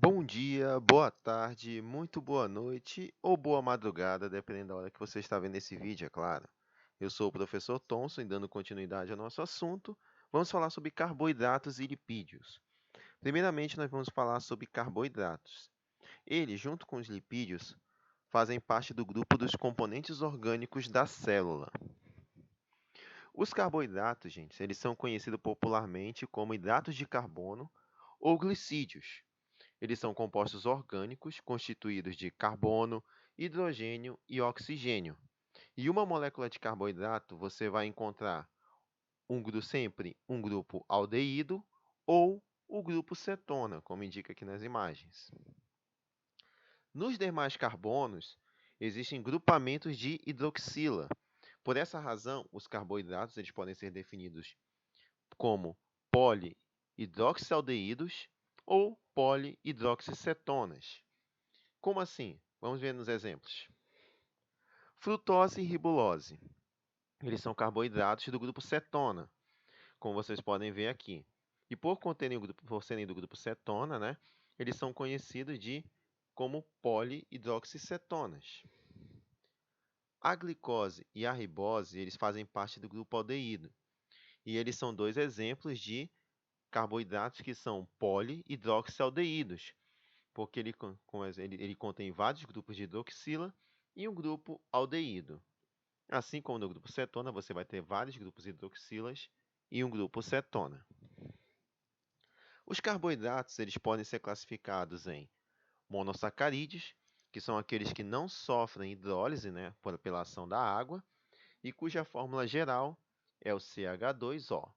Bom dia, boa tarde, muito boa noite ou boa madrugada, dependendo da hora que você está vendo esse vídeo, é claro. Eu sou o professor Thomson e dando continuidade ao nosso assunto, vamos falar sobre carboidratos e lipídios. Primeiramente, nós vamos falar sobre carboidratos. Eles, junto com os lipídios, fazem parte do grupo dos componentes orgânicos da célula. Os carboidratos, gente, eles são conhecidos popularmente como hidratos de carbono ou glicídios. Eles são compostos orgânicos constituídos de carbono, hidrogênio e oxigênio. E uma molécula de carboidrato você vai encontrar sempre um grupo aldeído ou o grupo cetona, como indica aqui nas imagens. Nos demais carbonos, existem grupamentos de hidroxila. Por essa razão, os carboidratos eles podem ser definidos como polihidroxialdeídos ou polihidroxicetonas. Como assim? Vamos ver nos exemplos. Frutose e ribulose. Eles são carboidratos do grupo cetona, como vocês podem ver aqui. E por serem do grupo cetona, né, eles são conhecidos como polihidroxicetonas. A glicose e a ribose, eles fazem parte do grupo aldeído. E eles são dois exemplos de carboidratos que são polihidroxialdeídos, porque ele contém vários grupos de hidroxila e um grupo aldeído. Assim como no grupo cetona, você vai ter vários grupos hidroxilas e um grupo cetona. Os carboidratos eles podem ser classificados em monossacarídeos, que são aqueles que não sofrem hidrólise, né, pela ação da água, e cuja fórmula geral é o CH2O.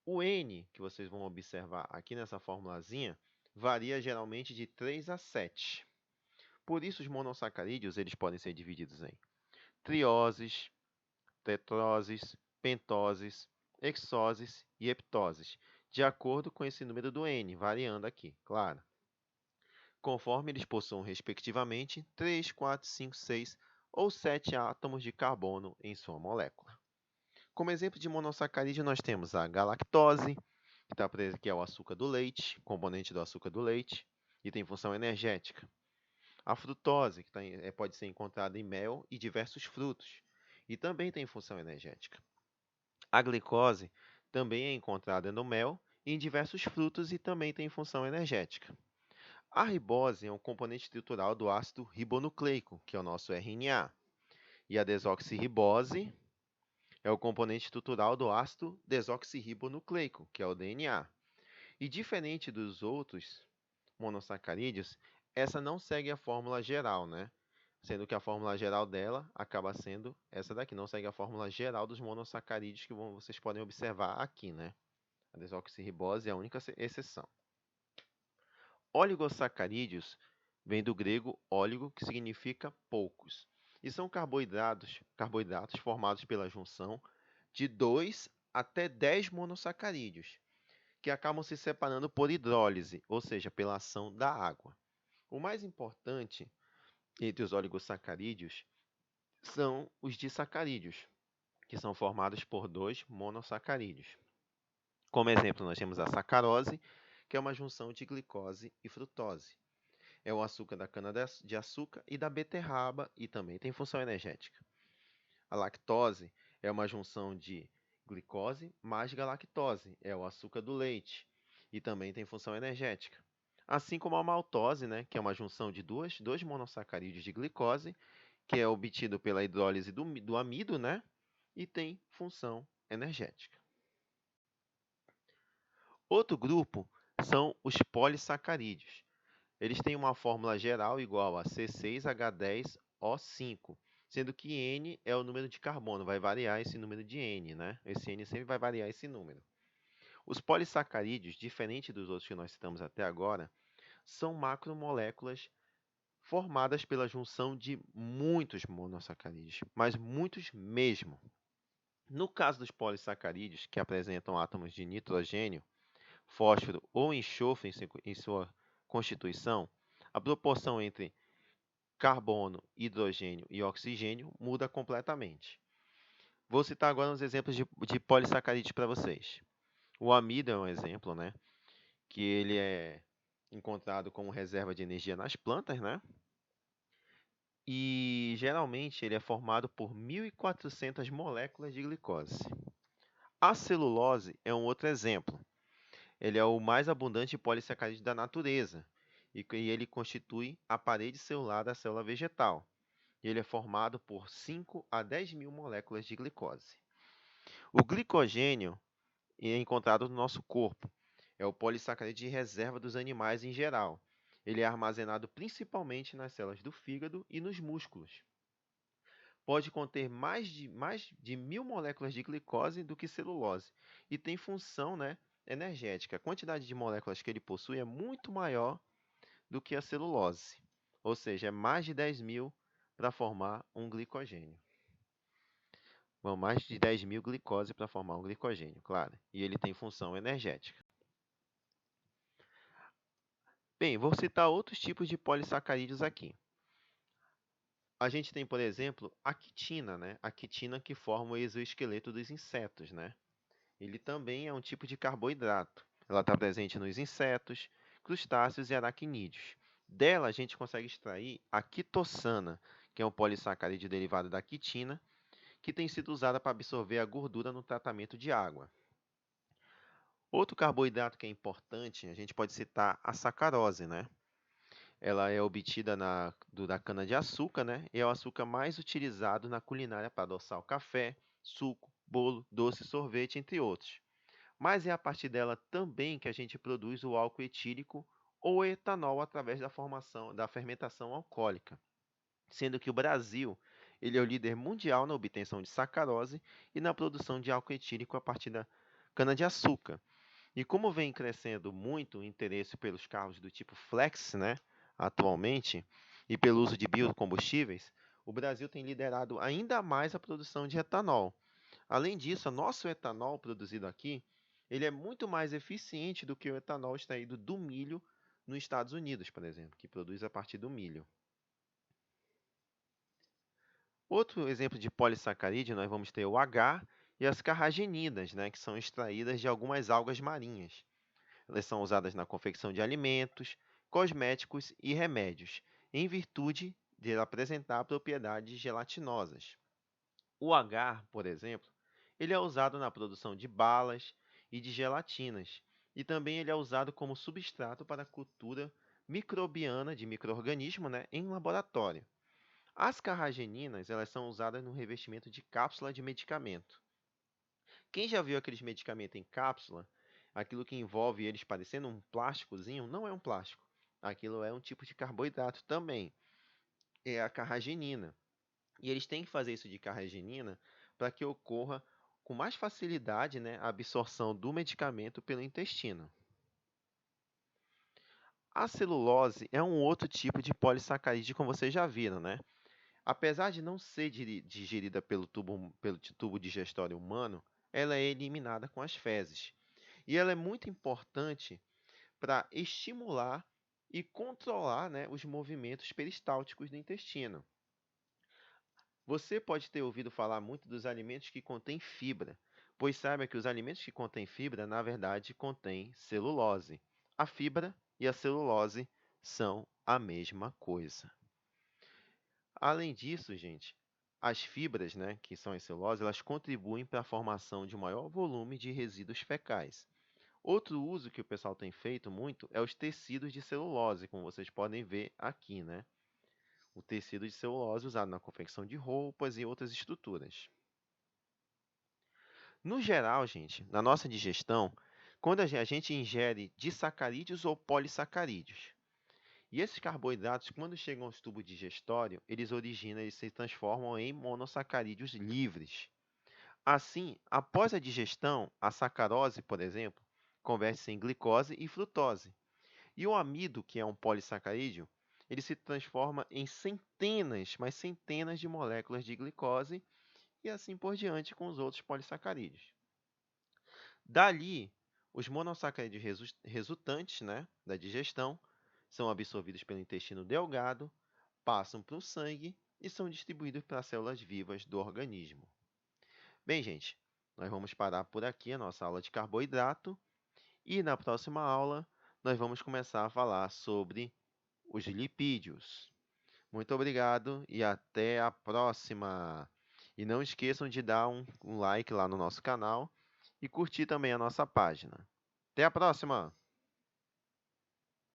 O N, que vocês vão observar aqui nessa formulazinha, varia geralmente de 3 a 7. Por isso, os monossacarídeos eles podem ser divididos em trioses, tetroses, pentoses, hexoses e heptoses, de acordo com esse número do N, variando aqui, claro. Conforme eles possuam, respectivamente, 3, 4, 5, 6 ou 7 átomos de carbono em sua molécula. Como exemplo de monossacarídeo, nós temos a galactose, que é o açúcar do leite, componente do açúcar do leite, e tem função energética. A frutose, que pode ser encontrada em mel e diversos frutos, e também tem função energética. A glicose também é encontrada no mel e em diversos frutos e também tem função energética. A ribose é um componente estrutural do ácido ribonucleico, que é o nosso RNA. E a desoxirribose é o componente estrutural do ácido desoxirribonucleico, que é o DNA. E diferente dos outros monossacarídeos, essa não segue a fórmula geral, né? Sendo que a fórmula geral dela acaba sendo essa daqui, não segue a fórmula geral dos monossacarídeos que vocês podem observar aqui, né? A desoxirribose é a única exceção. Oligosacarídeos vem do grego óligo, que significa poucos, e são carboidratos formados pela junção de 2 até 10 monossacarídeos, que acabam se separando por hidrólise, ou seja, pela ação da água. O mais importante entre os oligosacarídeos são os disacarídeos, que são formados por 2 monossacarídeos. Como exemplo, nós temos a sacarose, que é uma junção de glicose e frutose. É o açúcar da cana-de-açúcar e da beterraba e também tem função energética. A lactose é uma junção de glicose mais galactose, é o açúcar do leite e também tem função energética. Assim como a maltose, né, que é uma junção de dois monossacarídeos de glicose, que é obtido pela hidrólise do amido, né, e tem função energética. Outro grupo são os polissacarídeos. Eles têm uma fórmula geral igual a C6H10O5, sendo que N é o número de carbono, vai variar esse número de N, né? Esse N sempre vai variar esse número. Os polissacarídeos, diferente dos outros que nós citamos até agora, são macromoléculas formadas pela junção de muitos monossacarídeos, mas muitos mesmo. No caso dos polissacarídeos, que apresentam átomos de nitrogênio, fósforo ou enxofre em sua constituição, a proporção entre carbono, hidrogênio e oxigênio muda completamente. Vou citar agora uns exemplos de polissacarídeos para vocês. O amido é um exemplo, né? Que ele é encontrado como reserva de energia nas plantas, né? E geralmente ele é formado por 1.400 moléculas de glicose. A celulose é um outro exemplo. Ele é o mais abundante polissacarídeo da natureza e ele constitui a parede celular da célula vegetal. Ele é formado por 5 a 10 mil moléculas de glicose. O glicogênio é encontrado no nosso corpo. É o polissacarídeo de reserva dos animais em geral. Ele é armazenado principalmente nas células do fígado e nos músculos. Pode conter mais de 1.000 moléculas de glicose do que celulose e tem função, né, energética. A quantidade de moléculas que ele possui é muito maior do que a celulose, ou seja, é mais de 10 mil para formar um glicogênio. Bom, mais de 10 mil glicose para formar um glicogênio, claro. E ele tem função energética. Bem, vou citar outros tipos de polissacarídeos aqui. A gente tem, por exemplo, a quitina, né? A quitina que forma o exoesqueleto dos insetos, né? Ele também é um tipo de carboidrato. Ela está presente nos insetos, crustáceos e aracnídeos. Dela, a gente consegue extrair a quitossana, que é um polissacarídeo derivado da quitina, que tem sido usada para absorver a gordura no tratamento de água. Outro carboidrato que é importante, a gente pode citar a sacarose, né? Ela é obtida da cana-de-açúcar, né? E é o açúcar mais utilizado na culinária para adoçar o café, suco, bolo, doce, sorvete, entre outros. Mas é a partir dela também que a gente produz o álcool etílico ou etanol através da fermentação alcoólica, sendo que o Brasil ele é o líder mundial na obtenção de sacarose e na produção de álcool etílico a partir da cana-de-açúcar. E como vem crescendo muito o interesse pelos carros do tipo flex, né, atualmente, e pelo uso de biocombustíveis, o Brasil tem liderado ainda mais a produção de etanol. Além disso, o nosso etanol produzido aqui, ele é muito mais eficiente do que o etanol extraído do milho nos Estados Unidos, por exemplo, que produz a partir do milho. Outro exemplo de polissacarídeo, nós vamos ter o agar e as carragenidas, né, que são extraídas de algumas algas marinhas. Elas são usadas na confecção de alimentos, cosméticos e remédios, em virtude de apresentar propriedades gelatinosas. O agar, por exemplo, ele é usado na produção de balas e de gelatinas, e também ele é usado como substrato para a cultura microbiana de micro-organismo, né, em laboratório. As carrageninas, elas são usadas no revestimento de cápsula de medicamento. Quem já viu aqueles medicamentos em cápsula, aquilo que envolve eles parecendo um plásticozinho, não é um plástico. Aquilo é um tipo de carboidrato também. É a carragenina. E eles têm que fazer isso de carragenina para que ocorra com mais facilidade, né, a absorção do medicamento pelo intestino. A celulose é um outro tipo de polissacarídeo, como vocês já viram, né? Apesar de não ser digerida pelo tubo digestório humano, ela é eliminada com as fezes. E ela é muito importante para estimular e controlar, né, os movimentos peristálticos do intestino. Você pode ter ouvido falar muito dos alimentos que contêm fibra, pois saiba que os alimentos que contêm fibra, na verdade, contêm celulose. A fibra e a celulose são a mesma coisa. Além disso, gente, as fibras, né, que são as celulose, elas contribuem para a formação de um maior volume de resíduos fecais. Outro uso que o pessoal tem feito muito é os tecidos de celulose, como vocês podem ver aqui, né? O tecido de celulose usado na confecção de roupas e outras estruturas. No geral, gente, na nossa digestão, quando a gente ingere disacarídeos ou polissacarídeos, e esses carboidratos, quando chegam aos tubos digestório, eles se transformam em monossacarídeos livres. Assim, após a digestão, a sacarose, por exemplo, converte-se em glicose e frutose. E o amido, que é um polissacarídeo, ele se transforma em centenas, mas centenas de moléculas de glicose e assim por diante com os outros polissacarídeos. Dali, os monossacarídeos resultantes, né, da digestão são absorvidos pelo intestino delgado, passam para o sangue e são distribuídos para as células vivas do organismo. Bem, gente, nós vamos parar por aqui a nossa aula de carboidrato e na próxima aula nós vamos começar a falar sobre os lipídios. Muito obrigado e até a próxima! E não esqueçam de dar um like lá no nosso canal e curtir também a nossa página. Até a próxima!